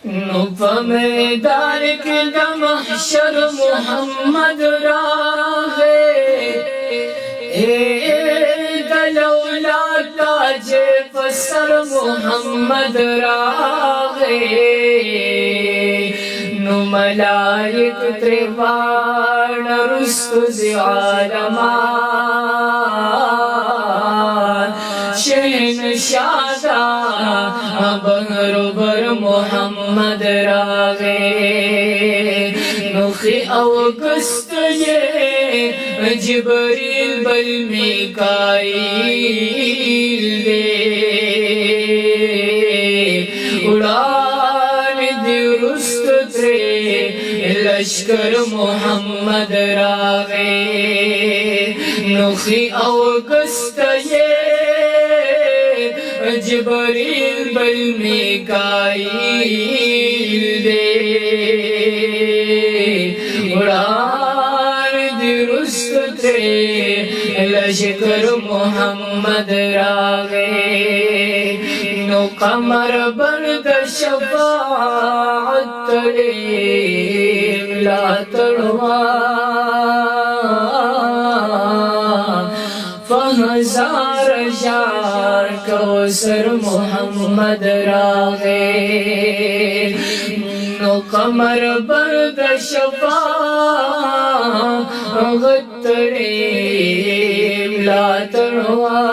نو په میدان کې د محشر محمد راغی د لولا تاج په سر محمد راغی نو ملائک ترې واړه رستو د عالمان شهنشاه بهروبر محمد راغی نو خی اوگست یہ جبریل بل میکائیل دے اڑان دی رست ترے لشکر محمد راغی نو خی اوگست یہ جبریل بل میکائیل دے اڑان دی رست ترے لشکر محمد راغی نو قمر برد شفاعت ترے لا تڑوان فہزار شار کوثر محمد راغی نو قمر برد شفاعت ترے لا تڑوان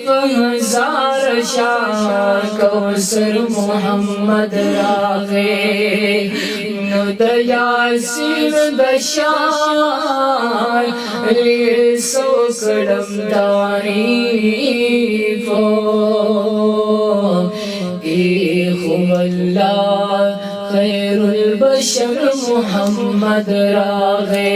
فہزار شار کوثر محمد راغی نو د یاسین د شان لیسو کڑم تعریفو ایخو اللہ خیر البشر محمد راغی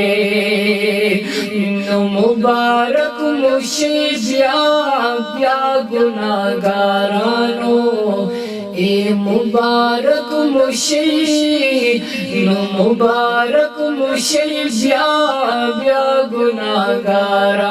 نو مبارک مشی بیا گناہگارانو اے مبارک مشی نو مبارک مشی بیا گناہگارانو